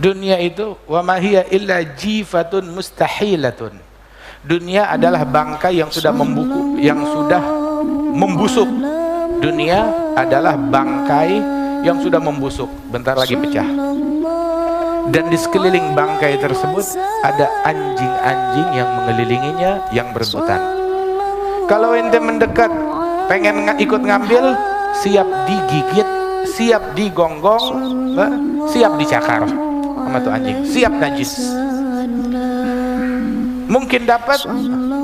Dunia itu wa ma hiya illa jifatun mustahilatun. Dunia adalah bangkai yang sudah membusuk. Dunia adalah bangkai yang sudah membusuk, bentar lagi pecah. Dan di sekeliling bangkai tersebut ada anjing-anjing yang mengelilinginya, yang berebutan. Kalau ente mendekat pengen ikut ngambil, siap digigit, siap digonggong, siap dicakar sama tuh anjing, siap najis. Mungkin dapat,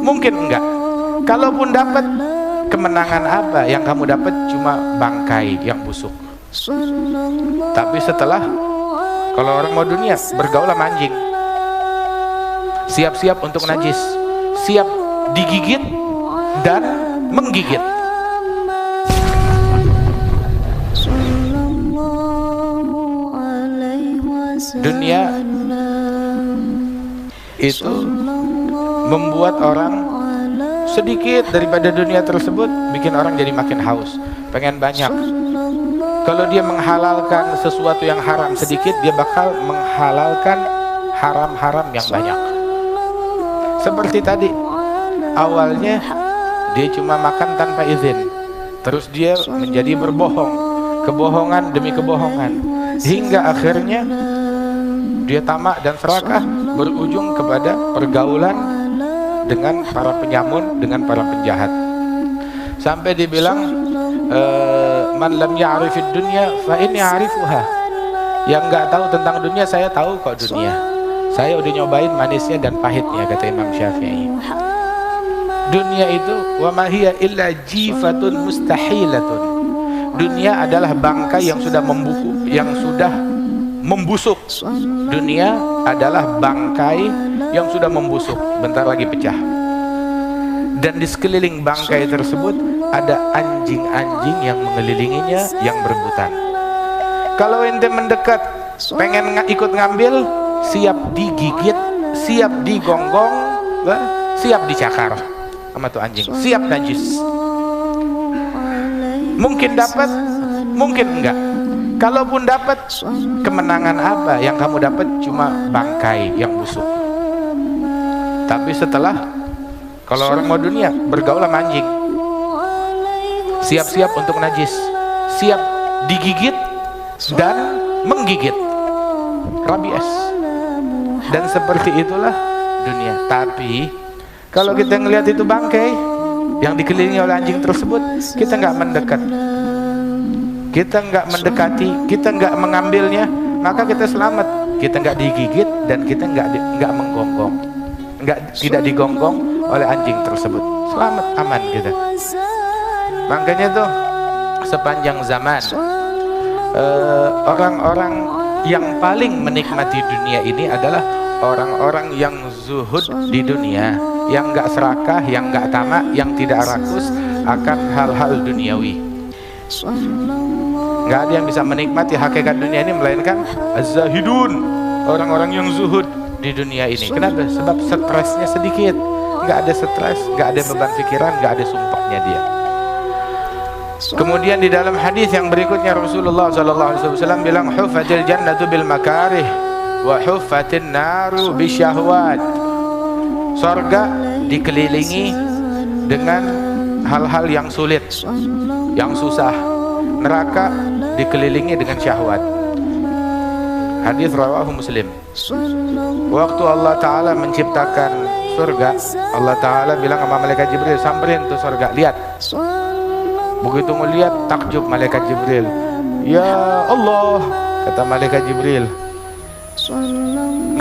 mungkin enggak. Kalaupun dapat, kemenangan apa yang kamu dapat? Cuma bangkai yang busuk. Tapi setelah, kalau orang mau dunia, bergaul sama anjing, siap-siap untuk najis, siap digigit dan menggigit. Dunia itu membuat orang sedikit daripada dunia tersebut, bikin orang jadi makin haus, pengen banyak. Kalau dia menghalalkan sesuatu yang haram sedikit, dia bakal menghalalkan haram-haram yang banyak. Seperti tadi, awalnya dia cuma makan tanpa izin, terus dia menjadi berbohong, kebohongan demi kebohongan, hingga akhirnya dia tamak dan serakah, berujung kepada pergaulan dengan para penyamun, dengan para penjahat. Sampai dibilang man lam ya'rifid dunya fa inni a'rifuha. Yang enggak tahu tentang dunia, saya tahu kok dunia. Saya udah nyobain manisnya dan pahitnya, kata Imam Syafi'i. Dunia itu wa ma hiya illa jifatun mustahilatun. Dunia adalah bangkai yang sudah membusuk. Dunia adalah bangkai yang sudah membusuk, bentar lagi pecah. Dan di sekeliling bangkai tersebut ada anjing-anjing yang mengelilinginya, yang berebutan. Kalau ente mendekat pengen ikut ngambil, siap digigit, siap digonggong, siap dicakar sama tuh anjing, siap najis. Mungkin dapat, mungkin enggak. Kalaupun dapat, kemenangan apa yang kamu dapat? Cuma bangkai yang busuk. Tapi setelah, kalau orang mau dunia, bergaul sama anjing, siap-siap untuk najis, siap digigit dan menggigit, rabies. Dan seperti itulah dunia. Tapi kalau kita ngelihat itu bangkai yang dikelilingi oleh anjing tersebut, kita nggak mendekat, kita nggak mendekati, kita nggak mengambilnya, maka kita selamat. Kita nggak digigit dan kita nggak menggonggong, tidak digonggong oleh anjing tersebut, selamat, aman kita. Makanya tuh sepanjang zaman orang-orang yang paling menikmati dunia ini adalah orang-orang yang zuhud di dunia, yang nggak serakah, yang nggak tamak, yang tidak rakus akan hal-hal duniawi. Nggak ada yang bisa menikmati hakikat dunia ini melainkan az-zahidun, orang-orang yang zuhud di dunia ini. Kenapa? Sebab stresnya sedikit, nggak ada stres, nggak ada beban pikiran, nggak ada sumpahnya dia. Kemudian di dalam hadis yang berikutnya Rasulullah SAW bilang, huffatil jannatu bil makarih wa huffatin naru bisyahwat. Surga dikelilingi dengan hal-hal yang sulit, yang susah. Neraka dikelilingi dengan syahwat. Hadis rawahu Muslim. Waktu Allah Ta'ala menciptakan surga, Allah Ta'ala bilang sama malaikat Jibril, samperin tuh surga, lihat. Begitu melihat, takjub malaikat Jibril. Ya Allah, kata malaikat Jibril,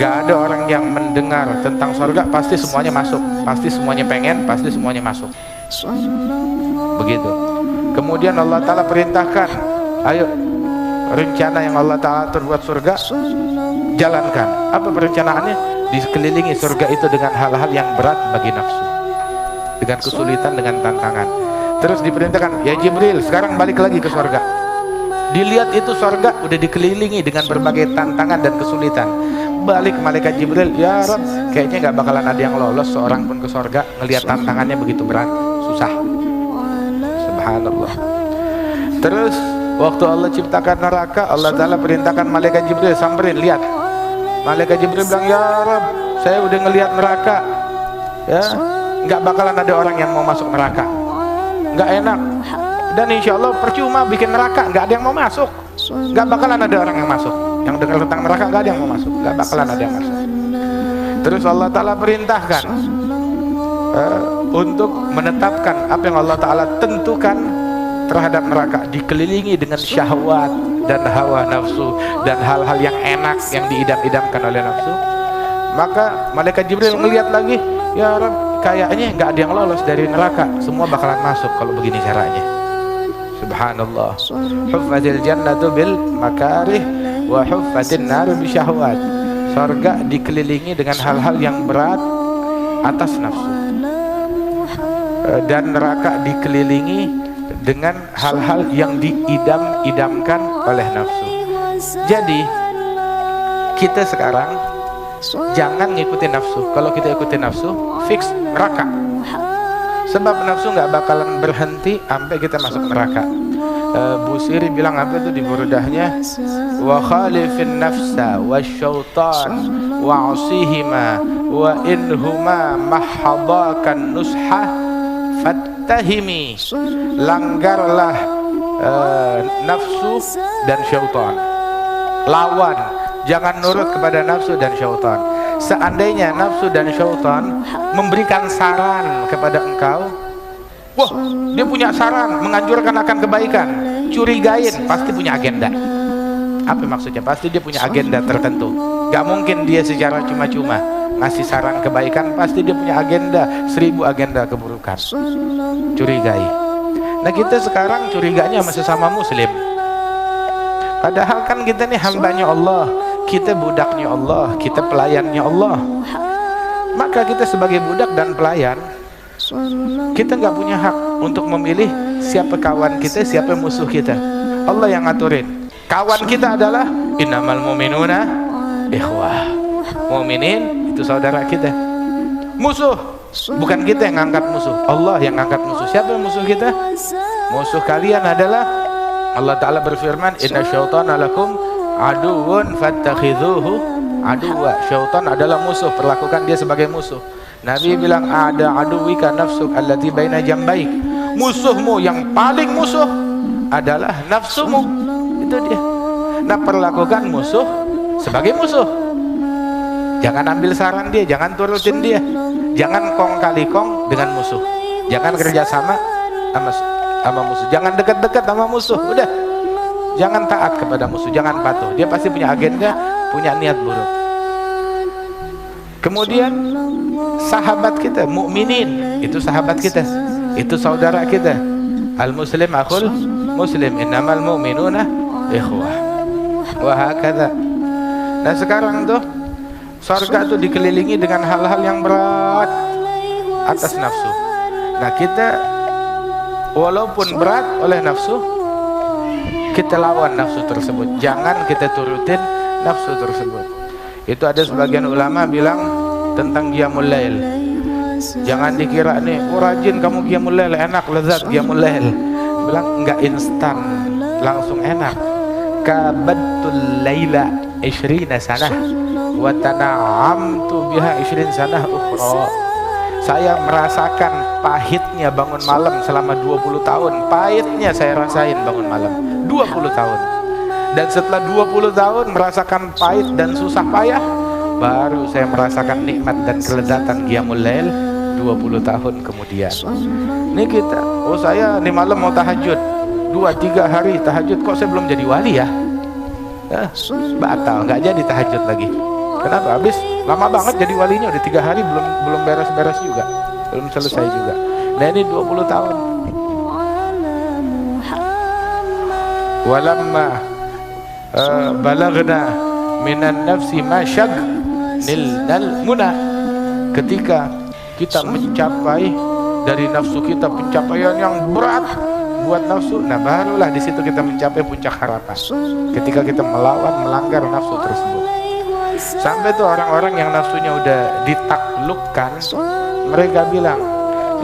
gak ada orang yang mendengar tentang surga pasti semuanya masuk, pasti semuanya pengen, pasti semuanya masuk. Begitu. Kemudian Allah Ta'ala perintahkan, ayo, rencana yang Allah Ta'ala terbuat surga, jalankan. Apa perencanaannya? Dikelilingi surga itu dengan hal-hal yang berat bagi nafsu, dengan kesulitan, dengan tantangan. Terus diperintahkan, ya Jibril, sekarang balik lagi ke surga. Dilihat itu surga udah dikelilingi dengan berbagai tantangan dan kesulitan. Balik malaikat Jibril, ya Rabb, kayaknya gak bakalan ada yang lolos seorang pun ke surga ngelihat tantangannya begitu berat, susah. Subhanallah. Terus waktu Allah ciptakan neraka, Allah Ta'ala perintahkan malaikat Jibril, samperin, lihat. Malaikat Jibril bilang, ya Rabb, saya udah ngelihat neraka, ya, nggak bakalan ada orang yang mau masuk neraka, nggak enak, dan insya Allah percuma bikin neraka, nggak ada yang mau masuk, nggak bakalan ada orang yang masuk, yang dengar tentang neraka nggak ada yang mau masuk, nggak bakalan ada yang masuk. Terus Allah Ta'ala perintahkan untuk menetapkan apa yang Allah Ta'ala tentukan terhadap neraka, dikelilingi dengan syahwat dan hawa nafsu dan hal-hal yang enak yang diidam-idamkan oleh nafsu. Maka malaikat Jibril ngelihat lagi, ya Rabb, kayaknya nggak ada yang lolos dari neraka, semua bakalan masuk kalau begini caranya. Subhanallah, huffatil jannatu bil makarih wa huffatin naru bi syahwat. Surga dikelilingi dengan hal-hal yang berat atas nafsu, dan neraka dikelilingi dengan hal-hal yang diidam-idamkan oleh nafsu. Jadi kita sekarang jangan ngikutin nafsu. Kalau kita ikutin nafsu, fix neraka. Sebab nafsu nggak bakalan berhenti sampai kita masuk neraka. Busiri bilang apa itu di Burdahnya, wa khalifin nafsa wa syaitan wa asihima wa inhuma mahadakan nushah fattahimi. Langgarlah nafsu dan syaitan, lawan, jangan nurut kepada nafsu dan syaitan. Seandainya nafsu dan syaitan memberikan saran kepada engkau, wah, dia punya saran menganjurkan akan kebaikan, curigain, pasti punya agenda. Apa maksudnya? Pasti dia punya agenda tertentu. Gak mungkin dia secara cuma-cuma ngasih saran kebaikan, pasti dia punya agenda, 1000 agenda keburukan. Curigai. Nah, kita sekarang curiganya sama sesama muslim, padahal kan kita nih hambanya Allah, kita budaknya Allah, kita pelayannya Allah. Maka kita sebagai budak dan pelayan, kita nggak punya hak untuk memilih siapa kawan kita, siapa musuh kita. Allah yang ngaturin. Kawan kita adalah innamal mu'minuna ikhwah. Mu'minin itu saudara kita. Musuh, bukan kita yang ngangkat musuh, Allah yang ngangkat musuh. Siapa yang musuh kita? Musuh kalian adalah, Allah Ta'ala berfirman, inna syaitana lakum aduun fattakhidhuhu aduwa. Syaitan adalah musuh, perlakukan dia sebagai musuh. Nabi bilang, ada aduwika nafsuk allati baina jambaik. Musuhmu yang paling musuh adalah nafsumu. Itu dia. Nah, perlakukan musuh sebagai musuh. Jangan ambil saran dia, jangan turutin dia, jangan kong kali kong dengan musuh, jangan kerjasama sama musuh, jangan dekat-dekat sama musuh. Udah, jangan taat kepada musuh, jangan patuh. Dia pasti punya agenda, punya niat buruk. Kemudian sahabat kita, mukminin, itu sahabat kita, itu saudara kita. Al muslim akhul muslim, innamal mu'minuna ikhwah. Wa hakadha. Nah, sekarang tuh surga tuh dikelilingi dengan hal-hal yang berat atas nafsu. Nah, kita walaupun berat oleh nafsu, kita lawan nafsu tersebut. Jangan kita turutin nafsu tersebut. Itu ada sebagian ulama bilang tentang qiyamul lail. Jangan dikira nih, oh rajin kamu qiyamul lail, enak, lezat qiyamul lail. Bilang enggak instan langsung enak. Kabatul laila 20 sanah wa tana'amtu biha 20 sanah ukhra. Saya merasakan pahitnya bangun malam selama 20 tahun. Pahitnya saya rasain bangun malam 20 tahun. Dan setelah 20 tahun merasakan pahit dan susah payah, baru saya merasakan nikmat dan kelezatan qiyamul lail 20 tahun kemudian. Ini kita, oh saya nih malam mau tahajud 2-3 hari tahajud, kok saya belum jadi wali ya? Batal, nggak jadi tahajud lagi. Kenapa? Habis lama banget jadi walinya, udah 3 hari belum beres-beres juga, belum selesai juga. Nah, ini 20 tahun. Walamma balagna minan nafsi masyag nilnal muna. Ketika kita mencapai dari nafsu kita pencapaian yang berat buat nafsu, nah barulah di situ kita mencapai puncak harapan. Ketika kita melanggar nafsu tersebut, sampai tuh orang-orang yang nafsunya udah ditaklukkan, mereka bilang,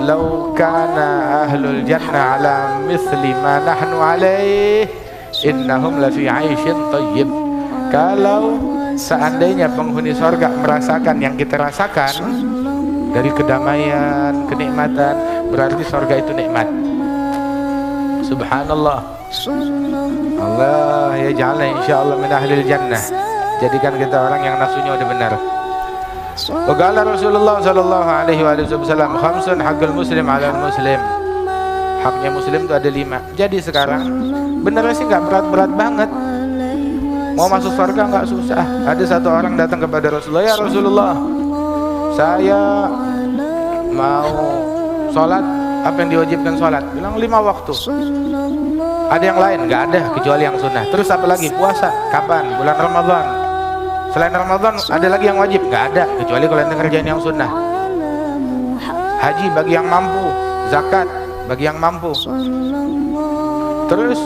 "Lau kana ahlul jannah ala mithli ma nahnu alaih, innahum lafi 'aishin thayyib." Kalau seandainya penghuni sorga merasakan yang kita rasakan dari kedamaian, kenikmatan, berarti sorga itu nikmat. Subhanallah. Allah ya ja'alna insyaallah min ahlil jannah. Jadikan kita orang yang nafsunya udah benar. Waqala Rasulullah sallallahu alaihi wasallam, khamsun haqqul muslim 'alal muslim. Haknya muslim itu ada 5. Jadi sekarang benernya sih nggak berat-berat banget. Mau masuk surga nggak susah. Ada satu orang datang kepada Rasulullah, ya Rasulullah, saya mau sholat, apa yang diwajibkan sholat? Bilang 5 waktu. Ada yang lain? Nggak ada, kecuali yang sunnah. Terus apa lagi? Puasa. Kapan? Bulan Ramadan. Selain Ramadan ada lagi yang wajib? Nggak ada, kecuali kalau anda kerjain yang sunnah. Haji bagi yang mampu, zakat bagi yang mampu. Terus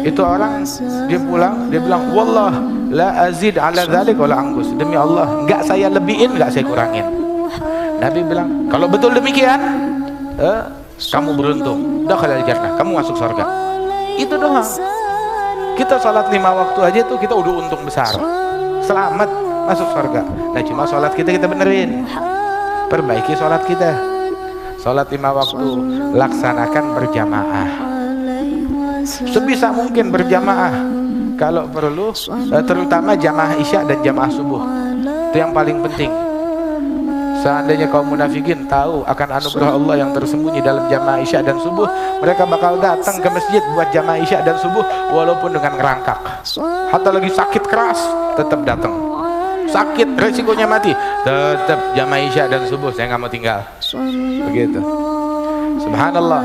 itu orang dia pulang, dia bilang, wallah la azid ala dzalik wala anqus. Demi Allah, enggak saya lebihin, enggak saya kurangin. Nabi bilang, kalau betul demikian, kamu beruntung, dakhalal jannah, kamu masuk surga. Itu doang. Kita salat 5 waktu aja tuh kita udah untung besar. Selamat masuk surga. Nah, cuma salat kita benerin. Perbaiki salat kita. Salat 5 waktu laksanakan berjamaah. Sebisa mungkin berjamaah. Kalau perlu, terutama jamaah isya dan jamaah subuh. Itu yang paling penting. Seandainya kaum munafikin tahu akan anugerah Allah yang tersembunyi dalam jamaah isya dan subuh, mereka bakal datang ke masjid buat jamaah isya dan subuh walaupun dengan ngerangkak. Hatta lagi sakit keras, tetap datang. Sakit, resikonya mati, tetap jamaah isya dan subuh, saya nggak mau tinggal. Begitu. Subhanallah.